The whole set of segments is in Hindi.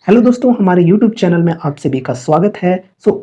हेलो दोस्तों, हमारे यूट्यूब चैनल में आप सभी का स्वागत है।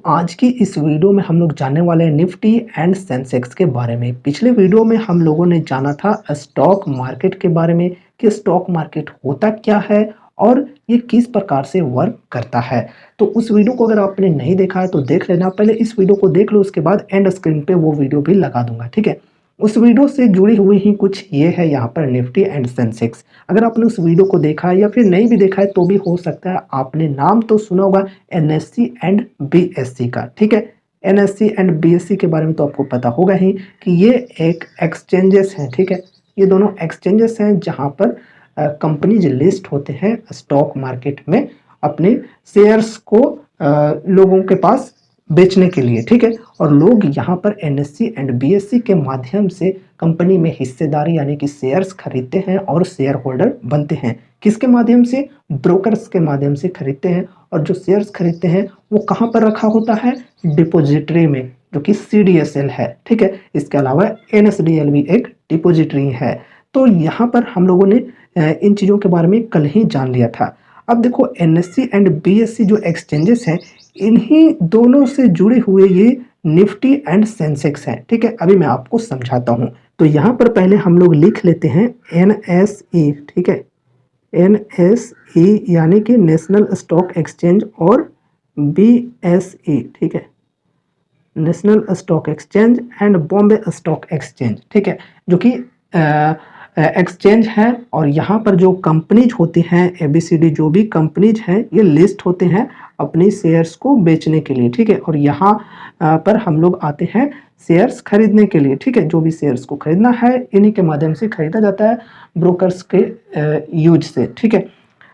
आज की इस वीडियो में हम लोग जानने वाले हैं निफ्टी एंड सेंसेक्स के बारे में। पिछले वीडियो में हम लोगों ने जाना था स्टॉक मार्केट के बारे में कि स्टॉक मार्केट होता क्या है और ये किस प्रकार से वर्क करता है। तो उस वीडियो को अगर आपने नहीं देखा है तो देख लेना। पहले इस वीडियो को देख लो, उसके बाद एंड स्क्रीन पे वो वीडियो भी लगा दूंगा, ठीक है। उस वीडियो से जुड़ी हुई ही कुछ ये है यहाँ पर निफ्टी एंड सेंसेक्स। अगर आपने उस वीडियो को देखा है या फिर नहीं भी देखा है तो भी हो सकता है आपने नाम तो सुना होगा एनएससी एंड बीएससी का, ठीक है। एनएससी एंड बीएससी के बारे में तो आपको पता होगा ही कि ये एक एक्सचेंजेस हैं, ठीक है। ये दोनों एक्सचेंजेस हैं जहाँ पर कंपनीज लिस्ट होते हैं स्टॉक मार्केट में अपने शेयर्स को लोगों के पास बेचने के लिए, ठीक है। और लोग यहाँ पर एनएससी एंड बीएससी के माध्यम से कंपनी में हिस्सेदारी यानी कि शेयर्स खरीदते हैं और शेयर होल्डर बनते हैं। किसके माध्यम से? ब्रोकर्स के माध्यम से खरीदते हैं। और जो शेयर्स खरीदते हैं वो कहाँ पर रखा होता है? डिपोजिटरी में, जो कि सीडीएसएल है, ठीक है। इसके अलावा एनएसडीएल भी एक डिपोजिटरी है। तो यहाँ पर हम लोगों ने इन चीज़ों के बारे में कल ही जान लिया था। अब देखो, एनएससी एंड बीएससी जो एक्सचेंजेस हैं, इन्हीं दोनों से जुड़े हुए ये निफ्टी एंड सेंसेक्स हैं, ठीक है। अभी मैं आपको समझाता हूँ। तो यहाँ पर पहले हम लोग लिख लेते हैं एनएसई, ठीक है। एनएसई यानी कि नेशनल स्टॉक एक्सचेंज, और बीएसई, ठीक है, national stock exchange and Bombay stock exchange, ठीक है, जो कि एक्सचेंज है। और यहाँ पर जो कंपनीज होती हैं एबीसीडी, जो भी कंपनीज हैं ये लिस्ट होते हैं अपनी शेयर्स को बेचने के लिए, ठीक है। और यहाँ पर हम लोग आते हैं शेयर्स खरीदने के लिए, ठीक है। जो भी शेयर्स को खरीदना है इन्हीं के माध्यम से खरीदा जाता है ब्रोकर्स के यूज से, ठीक है।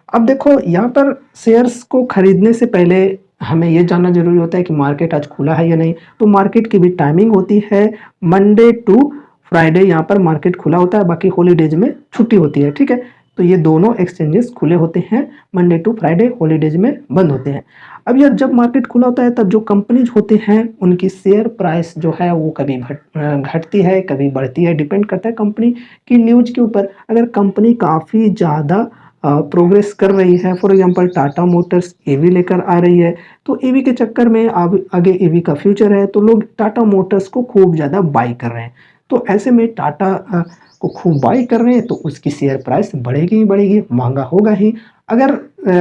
अब देखो, यहाँ पर शेयर्स को खरीदने से पहले हमें ये जानना जरूरी होता है कि मार्केट आज खुला है या नहीं। तो मार्केट की भी टाइमिंग होती है, मंडे टू फ्राइडे यहाँ पर मार्केट खुला होता है, बाकी हॉलीडेज में छुट्टी होती है, ठीक है। तो ये दोनों एक्सचेंजेस खुले होते हैं, मंडे टू फ्राइडे, हॉलीडेज में बंद होते हैं। अब यार, जब मार्केट खुला होता है तब जो कंपनीज होते हैं उनकी शेयर प्राइस जो है वो कभी घटती है, कभी बढ़ती है, डिपेंड करता है कंपनी की न्यूज के ऊपर। अगर कंपनी काफ़ी ज़्यादा प्रोग्रेस कर रही है, for example Tata Motors EV लेकर आ रही है, तो ईवी के चक्कर में अब आगे ईवी का फ्यूचर है, तो लोग टाटा मोटर्स को खूब ज़्यादा बाई कर रहे हैं। तो ऐसे में टाटा को खूब बाई कर रहे हैं तो उसकी शेयर प्राइस बढ़ेगी ही बढ़ेगी, महंगा होगा ही। अगर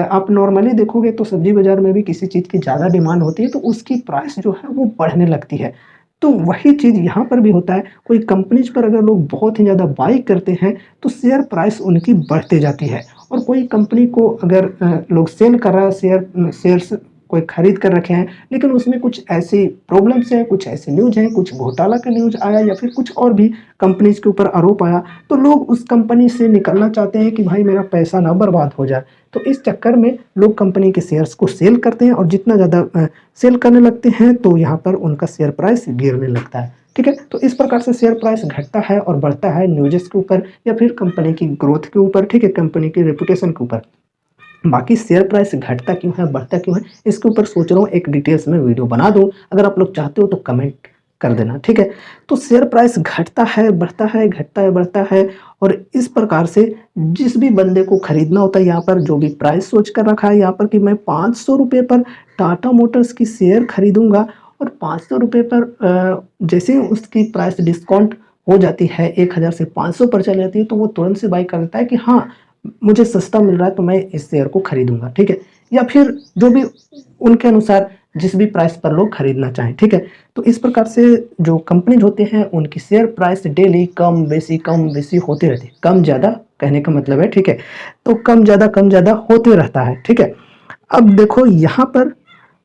आप नॉर्मली देखोगे तो सब्जी बाजार में भी किसी चीज़ की ज़्यादा डिमांड होती है तो उसकी प्राइस जो है वो बढ़ने लगती है। तो वही चीज़ यहाँ पर भी होता है। कोई कंपनीज पर अगर लोग बहुत ही ज़्यादा बाई करते हैं तो शेयर प्राइस उनकी बढ़ते जाती है। और कोई कंपनी को अगर लोग सेल कर रहा है, शेयर्स कोई खरीद कर रखे हैं, लेकिन उसमें कुछ ऐसी प्रॉब्लम्स हैं, कुछ ऐसे न्यूज हैं, कुछ घोटाला का न्यूज आया या फिर कुछ और भी कंपनीज के ऊपर आरोप आया, तो लोग उस कंपनी से निकलना चाहते हैं कि भाई मेरा पैसा ना बर्बाद हो जाए। तो इस चक्कर में लोग कंपनी के शेयर्स को सेल करते हैं, और जितना ज़्यादा सेल करने लगते हैं तो यहाँ पर उनका शेयर प्राइस गिरने लगता है, ठीक है। तो इस प्रकार से शेयर प्राइस घटता है और बढ़ता है न्यूज़ के ऊपर या फिर कंपनी की ग्रोथ के ऊपर, ठीक है, कंपनी की रेपुटेशन के ऊपर। बाकी शेयर प्राइस घटता क्यों है, बढ़ता क्यों है, इसके ऊपर सोच रहा हूँ एक डिटेल्स में वीडियो बना दूँ। अगर आप लोग चाहते हो तो कमेंट कर देना, ठीक है। तो शेयर प्राइस घटता है, बढ़ता है, घटता है, बढ़ता है। और इस प्रकार से जिस भी बंदे को खरीदना होता है, यहाँ पर जो भी प्राइस सोच कर रखा है यहाँ पर कि मैं 500 रुपये पर टाटा मोटर्स की शेयर खरीदूंगा, और 500 रुपये पर जैसे ही उसकी प्राइस डिस्काउंट हो जाती है 1000 से 500 पर चली जाती है, तो वो तुरंत से बाई कर देता है कि हाँ मुझे सस्ता मिल रहा है तो मैं इस शेयर को खरीदूंगा, ठीक है। या फिर जो भी उनके अनुसार जिस भी प्राइस पर लोग खरीदना चाहें, ठीक है। तो इस प्रकार से जो कंपनीज होते हैं उनकी शेयर प्राइस डेली कम बेसी होते रहती है। कम ज़्यादा कहने का मतलब है, ठीक है। तो कम ज़्यादा होते रहता है, ठीक है। अब देखो, यहाँ पर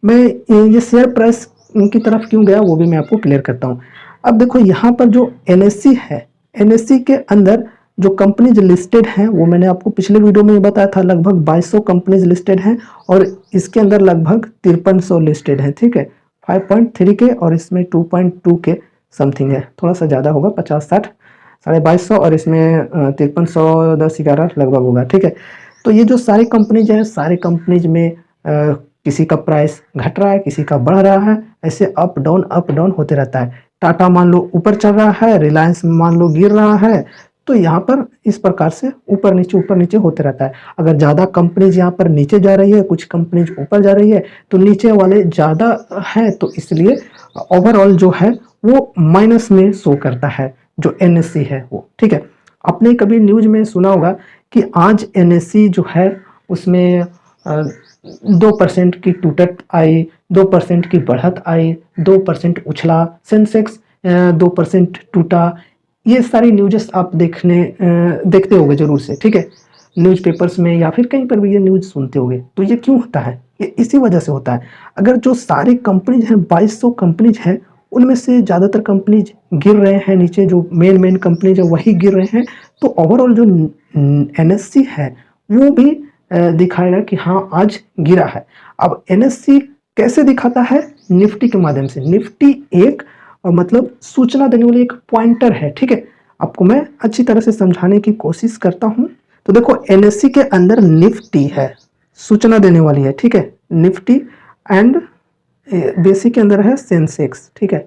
मैं ये शेयर प्राइस की तरफ क्यों गया वो भी मैं आपको क्लियर करता हूँ। अब देखो, यहाँ पर जो एनएससी है, एनएससी के अंदर जो कंपनीज लिस्टेड हैं वो मैंने आपको पिछले वीडियो में बताया था, लगभग 2200 कंपनीज लिस्टेड हैं, और इसके अंदर लगभग 5300 लिस्टेड हैं, ठीक है। 5.3 के और इसमें 2.2 के समथिंग है, थोड़ा सा ज़्यादा होगा, 50-60, 2250, और इसमें 5300 10-11 लगभग होगा, ठीक है। तो ये जो सारी कंपनीज हैं, सारे कंपनीज में किसी का प्राइस घट रहा है, किसी का बढ़ रहा है, ऐसे अप डाउन होते रहता है। टाटा मान लो ऊपर चल रहा है, रिलायंस मान लो गिर रहा है, तो यहाँ पर इस प्रकार से ऊपर नीचे होते रहता है। अगर ज़्यादा कंपनीज यहाँ पर नीचे जा रही है, कुछ कंपनीज ऊपर जा रही है, तो नीचे वाले ज़्यादा है, तो इसलिए ओवरऑल जो है वो माइनस में शो करता है जो एनएससी है वो। ठीक है, आपने कभी न्यूज में सुना होगा कि आज एनएससी जो है उसमें 2% की टूटत आई, 2% की बढ़त आई, 2% उछला, सेंसेक्स 2% टूटा। ये सारी न्यूज़ आप देखते होंगे जरूर से। ठीक है, न्यूज़पेपर्स में या फिर कहीं पर भी ये न्यूज़ सुनते होंगे। तो ये क्यों होता है? ये इसी वजह से होता है। अगर जो सारी कंपनीज हैं, 2200 कंपनीज हैं, उनमें से ज़्यादातर कंपनीज गिर रहे हैं नीचे, जो मेन कंपनीज है वही गिर रहे हैं, तो ओवरऑल जो एनएससी है वो भी दिखाएगा कि हाँ आज गिरा है। अब एनएससी कैसे दिखाता है? निफ्टी के माध्यम से। निफ्टी एक मतलब सूचना देने वाली एक पॉइंटर है। ठीक है, आपको मैं अच्छी तरह से समझाने की कोशिश करता हूँ। तो देखो, एनएससी के अंदर निफ्टी है, सूचना देने वाली है। ठीक है, निफ्टी एंड बेसिक के अंदर है सेंसेक्स। ठीक है,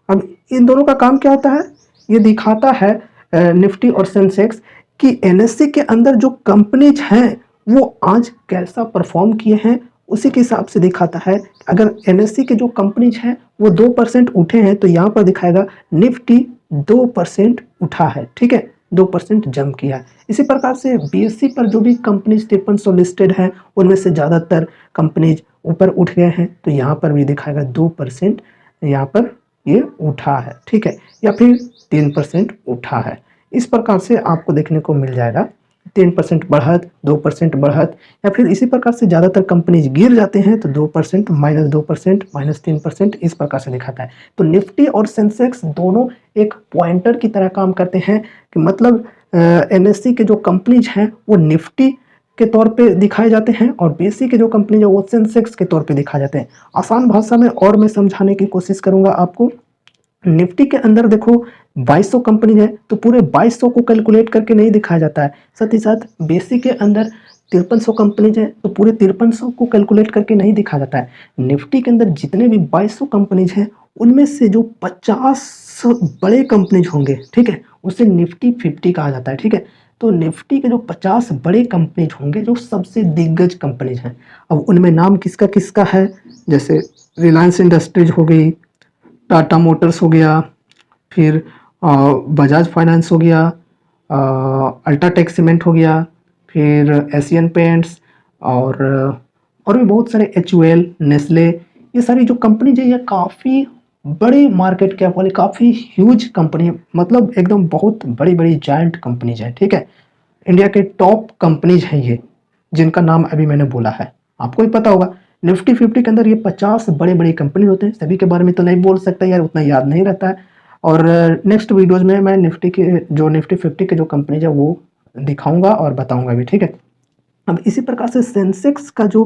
अब इन दोनों का काम क्या होता है? ये दिखाता है निफ्टी और सेंसेक्स कि एनएससी के अंदर जो कंपनीज हैं वो आज कैसा परफॉर्म किए हैं, उसी के हिसाब से दिखाता है। अगर एनएससी के जो कंपनीज हैं वो 2% उठे हैं, तो यहाँ पर दिखाएगा निफ्टी 2% उठा है। ठीक है, 2% जंप किया है। इसी प्रकार से बीएससी पर जो भी कंपनीज 5300 लिस्टेड है, उनमें से ज़्यादातर कंपनीज ऊपर उठ गए हैं, तो यहाँ पर भी दिखाएगा 2% यहाँ पर ये उठा है। ठीक है, या फिर 3% उठा है। इस प्रकार से आपको देखने को मिल जाएगा 3% बढ़त, 2% बढ़त, या फिर इसी प्रकार से ज़्यादातर कंपनीज गिर जाते हैं तो 2%, -2%, -3%, इस प्रकार से दिखाता है। तो निफ्टी और सेंसेक्स दोनों एक पॉइंटर की तरह काम करते हैं कि मतलब एनएससी के जो कंपनीज हैं वो निफ्टी के तौर पे दिखाए जाते हैं और बीएससी के जो कंपनी है वो सेंसेक्स के तौर पे दिखाए जाते हैं। आसान भाषा में और मैं समझाने की कोशिश करूंगा आपको। निफ्टी के अंदर देखो 2200 कंपनी है, तो पूरे 2200 को कैलकुलेट करके नहीं दिखाया जाता है। साथ ही साथ बेसिक के अंदर 5300 कंपनीज है, तो पूरे 5300 को कैलकुलेट करके नहीं दिखाया जाता है। निफ्टी के अंदर जितने भी 2200 कंपनीज हैं, उनमें से जो 50 बड़े कंपनीज होंगे, ठीक है, उसे निफ्टी 50 कहा जाता है। ठीक है, तो निफ्टी के जो 50 बड़े कंपनीज होंगे, जो सबसे दिग्गज कंपनीज हैं, अब उनमें नाम किसका किसका है? जैसे रिलायंस इंडस्ट्रीज हो गई, टाटा मोटर्स हो गया, फिर बजाज फाइनेंस हो गया, अल्ट्राटेक सीमेंट हो गया, फिर एशियन पेंट्स और भी बहुत सारे HUL, नेस्ले, ये सारी जो कंपनीज है ये काफ़ी बड़ी मार्केट कैप वाली, काफ़ी ह्यूज कंपनी, मतलब एकदम बहुत बड़ी बड़ी जायंट कंपनीज है। ठीक है, इंडिया के टॉप कंपनीज हैं ये, जिनका नाम अभी मैंने बोला है, आपको भी पता होगा। निफ्टी 50 के अंदर ये 50 बड़े बड़े कंपनी होते हैं, सभी के बारे में तो नहीं बोल सकता यार, उतना याद नहीं रहता है। और नेक्स्ट वीडियोज़ में मैं निफ्टी 50 के जो कंपनीज है वो दिखाऊंगा और बताऊंगा भी। ठीक है, अब इसी प्रकार से सेंसेक्स का जो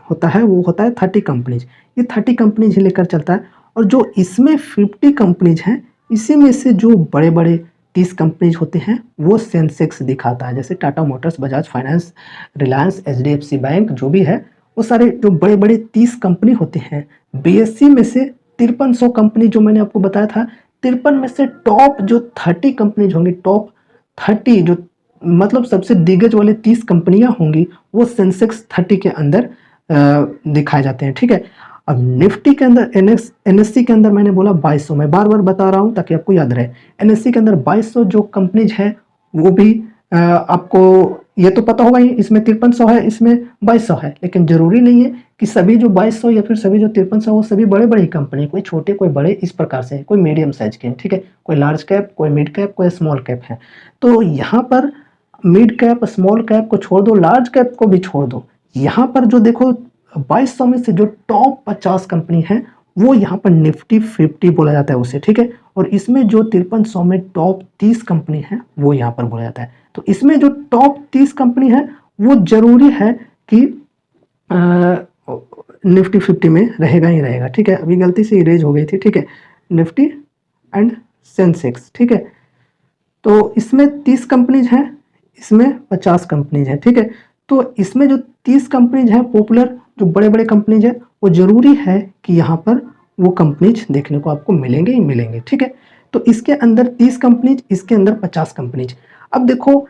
होता है वो होता है 30 कंपनीज। ये 30 कंपनीज ही लेकर चलता है, और जो इसमें 50 कंपनीज हैं, इसी में से जो बड़े बड़े 30 कंपनीज होते हैं वो सेंसेक्स दिखाता है। जैसे Tata Motors, Bajaj finance, Reliance, HDFC bank, जो भी है वो सारे जो बड़े बड़े 30 कंपनी होते हैं। बीएससी में से 5300 कंपनी जो मैंने आपको बताया था, 53 में से टॉप जो 30 कंपनीज होंगी, टॉप 30 जो मतलब सबसे दिग्गज वाले 30 कंपनियां होंगी, वो सेंसेक्स 30 के अंदर दिखाए जाते हैं। ठीक है, अब निफ्टी के अंदर एनएससी के अंदर मैंने बोला 2200, मैं बार बार बता रहा हूं ताकि आपको याद रहे। एनएससी के अंदर 2200 जो कंपनीज है वो भी आपको ये तो पता होगा ही, इसमें 5300 है, इसमें 2200 है, लेकिन जरूरी नहीं है कि सभी जो 2200 या फिर सभी जो 5300 वो सभी बड़े बड़ी कंपनी, कोई छोटे कोई बड़े, इस प्रकार से कोई मीडियम साइज के। ठीक है, कोई लार्ज कैप, कोई मिड कैप, कोई स्मॉल कैप है। तो यहाँ पर मिड कैप, स्मॉल कैप को छोड़ दो, लार्ज कैप को भी छोड़ दो, यहाँ पर जो देखो 2200 में से जो टॉप 50 कंपनी है वो यहाँ पर निफ्टी 50 बोला जाता है उसे। ठीक है, और इसमें जो 5300 में टॉप 30 कंपनी है वो यहाँ पर बोला जाता है। तो इसमें जो टॉप 30 कंपनी है वो जरूरी है कि निफ्टी 50 में रहेगा ही रहेगा। ठीक है, अभी गलती से इरेज हो गई थी। ठीक है, निफ्टी एंड सेंसेक्स। ठीक है, तो इसमें 30 कंपनीज हैं, इसमें 50 कंपनीज हैं। ठीक है, तो इसमें जो 30 कंपनीज हैं पॉपुलर, जो बड़े बड़े कंपनीज हैं, वो जरूरी है कि यहाँ पर वो कंपनीज देखने को आपको मिलेंगे ही मिलेंगे। ठीक है, तो इसके अंदर 30 कंपनीज, इसके अंदर 50 कंपनीज। अब देखो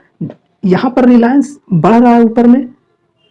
यहाँ पर रिलायंस बढ़ रहा है ऊपर में,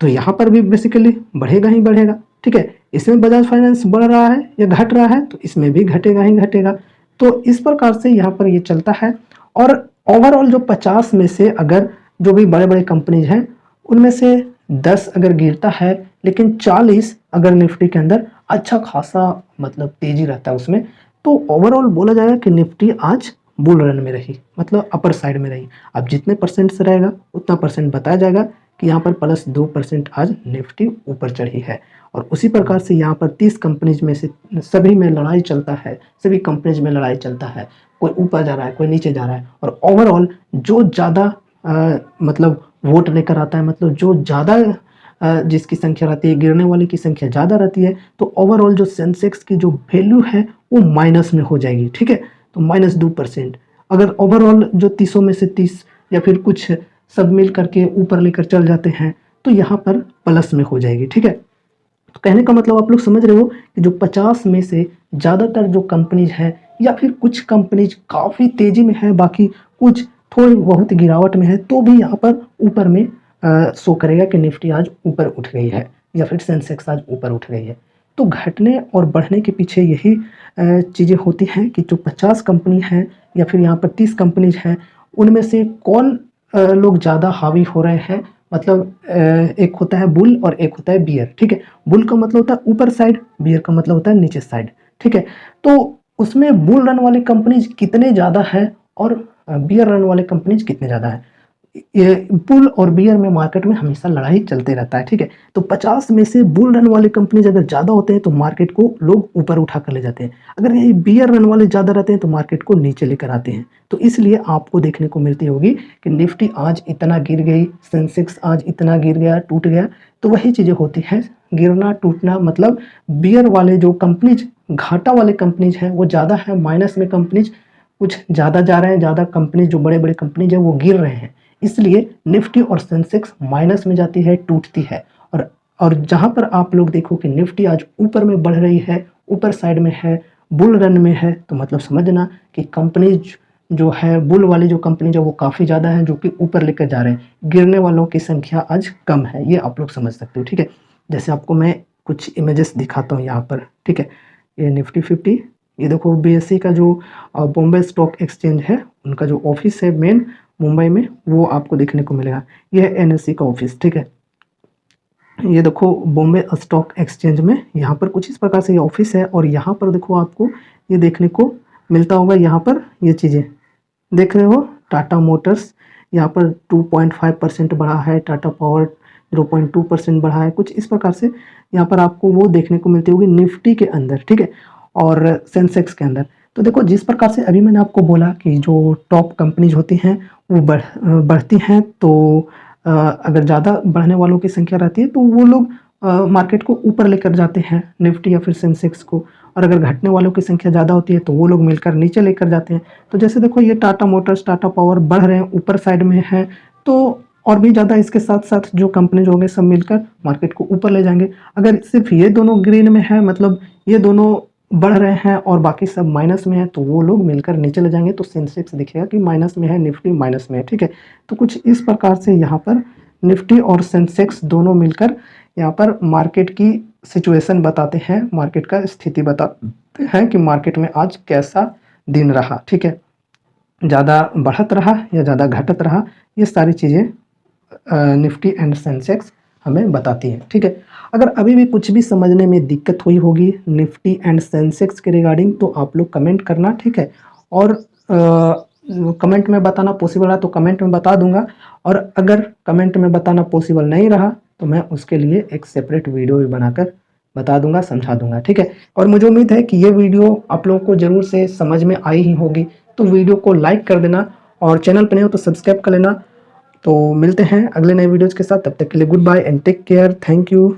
तो यहाँ पर भी बेसिकली बढ़ेगा ही बढ़ेगा, ठीक है। इसमें बजाज फाइनेंस बढ़ रहा है या घट रहा है, तो इसमें भी घटेगा ही घटेगा। तो इस प्रकार से यहाँ पर ये चलता है। और ओवरऑल जो 50 में से अगर जो भी बड़े बड़े कंपनीज हैं उनमें से 10 अगर गिरता है, लेकिन 40 अगर निफ्टी के अंदर अच्छा खासा मतलब तेजी रहता है उसमें, तो ओवरऑल बोला जाएगा कि निफ्टी आज बुल रन में रही, मतलब अपर साइड में रही। अब जितने परसेंट से रहेगा उतना परसेंट बताया जाएगा कि यहाँ पर +2% आज निफ्टी ऊपर चढ़ी है। और उसी प्रकार से यहाँ पर 30 कंपनीज में से सभी में लड़ाई चलता है, सभी कंपनीज में लड़ाई चलता है, कोई ऊपर जा रहा है, कोई नीचे जा रहा है। और ओवरऑल जो ज़्यादा मतलब वोट लेकर आता है, मतलब जो ज़्यादा जिसकी संख्या रहती है, गिरने वाले की संख्या ज़्यादा रहती है, तो ओवरऑल जो सेंसेक्स की जो वैल्यू है वो माइनस में हो जाएगी, ठीक है। तो -2%। अगर ओवरऑल जो 30 में से 30 या फिर कुछ सब मिल करके ऊपर लेकर चल जाते हैं, तो यहाँ पर प्लस में हो जाएगी, ठीक है। तो कहने का मतलब आप लोग समझ रहे हो कि जो 50 में से ज़्यादातर जो कंपनीज हैं, या फिर कुछ कंपनीज काफ़ी तेज़ी में है, बाकी कुछ थोड़ी बहुत गिरावट में है, तो भी यहाँ पर ऊपर में शो करेगा कि निफ्टी आज ऊपर उठ गई है या फिर सेंसेक्स आज ऊपर उठ गई है। तो घटने और बढ़ने के पीछे यही चीज़ें होती हैं कि जो 50 कंपनी हैं या फिर यहाँ पर 30 कंपनीज हैं, उनमें से कौन लोग ज़्यादा हावी हो रहे हैं। मतलब एक होता है बुल और एक होता है बियर, ठीक है। बुल का मतलब होता है ऊपर साइड, बियर का मतलब होता है नीचे साइड, ठीक है। तो उसमें बुल रन वाले कंपनीज कितने ज़्यादा हैं और बियर रन वाले कंपनीज कितने ज़्यादा हैं, ये बुल और बियर में मार्केट में हमेशा लड़ाई चलते रहता है, ठीक है। तो 50 में से बुल रन वाले कंपनीज अगर ज़्यादा होते हैं तो मार्केट को लोग ऊपर उठा कर ले जाते हैं, अगर ये बियर रन वाले ज़्यादा रहते हैं तो मार्केट को नीचे लेकर आते हैं। तो इसलिए आपको देखने को मिलती होगी कि निफ्टी आज इतना गिर गई, सेंसेक्स आज इतना गिर गया, टूट गया। तो वही चीज़ें होती हैं, गिरना टूटना, मतलब बियर वाले जो कंपनीज, घाटा वाले कंपनीज हैं वो ज़्यादा है, माइनस में कंपनीज कुछ ज़्यादा जा रहे हैं, ज़्यादा कंपनीज जो बड़े बड़े कंपनीज हैं वो गिर रहे हैं, इसलिए निफ्टी और सेंसेक्स माइनस में जाती है, टूटती है। और जहां पर आप लोग देखो कि निफ्टी आज ऊपर में बढ़ रही है, ऊपर साइड में है, बुल रन में है, तो मतलब समझना कि कंपनीज जो है, बुल वाली जो कंपनी जो वो काफ़ी ज़्यादा है, जो कि ऊपर लेकर जा रहे हैं। गिरने वालों की संख्या आज कम है, ये आप लोग समझ सकते हो, ठीक है। जैसे आपको मैं कुछ इमेजेस दिखाता हूँ यहाँ पर, ठीक है। ये निफ्टी 50, ये देखो BSE का जो बॉम्बे स्टॉक एक्सचेंज है, उनका जो ऑफिस है मेन मुंबई में, वो आपको देखने को मिलेगा। यह है NSE का ऑफिस, ठीक है। ये देखो बॉम्बे स्टॉक एक्सचेंज में यहाँ पर कुछ इस प्रकार से ये ऑफिस है, और यहाँ पर देखो आपको ये देखने को मिलता होगा, यहाँ पर ये चीज़ें देख रहे हो। टाटा मोटर्स यहाँ पर 2.5% बढ़ा है, टाटा पावर 0.2% बढ़ा है, कुछ इस प्रकार से यहाँ पर आपको वो देखने को मिलती होगी निफ्टी के अंदर, ठीक है, और सेंसेक्स के अंदर। तो देखो जिस प्रकार से अभी मैंने आपको बोला कि जो टॉप कंपनीज होती हैं वो बढ़ती हैं, तो अगर ज़्यादा बढ़ने वालों की संख्या रहती है तो वो लोग मार्केट को ऊपर लेकर जाते हैं, निफ्टी या फिर सेंसेक्स को। और अगर घटने वालों की संख्या ज़्यादा होती है तो वो लोग मिलकर नीचे लेकर जाते हैं। तो जैसे देखो ये टाटा मोटर्स, टाटा पावर बढ़ रहे हैं, ऊपर साइड में है, तो और भी ज़्यादा इसके साथ साथ जो कंपनीज होंगे सब मिलकर मार्केट को ऊपर ले जाएंगे। अगर सिर्फ ये दोनों ग्रीन में है, मतलब ये दोनों बढ़ रहे हैं और बाकी सब माइनस में है, तो वो लोग मिलकर नीचे ले जाएंगे, तो सेंसेक्स दिखेगा कि माइनस में है, निफ्टी माइनस में है, ठीक है। तो कुछ इस प्रकार से यहाँ पर निफ्टी और सेंसेक्स दोनों मिलकर यहाँ पर मार्केट की सिचुएशन बताते हैं, मार्केट का स्थिति बताते हैं कि मार्केट में आज कैसा दिन रहा, ठीक है। ज़्यादा बढ़त रहा या ज़्यादा घटत रहा, ये सारी चीज़ें निफ्टी एंड सेंसेक्स हमें बताती है, ठीक है। अगर अभी भी कुछ भी समझने में दिक्कत हुई होगी निफ्टी एंड सेंसेक्स के रिगार्डिंग, तो आप लोग कमेंट करना, ठीक है। और कमेंट में बताना पॉसिबल रहा तो कमेंट में बता दूंगा, और अगर कमेंट में बताना पॉसिबल नहीं रहा तो मैं उसके लिए एक सेपरेट वीडियो भी बनाकर बता दूंगा, समझा दूंगा, ठीक है। और मुझे उम्मीद है कि ये वीडियो आप लोगों को ज़रूर से समझ में आई ही होगी, तो वीडियो को लाइक कर देना, और चैनल पर नहीं हो तो सब्सक्राइब कर लेना। तो मिलते हैं अगले नए वीडियोज़ के साथ, तब तक के लिए goodbye and take care, thank you.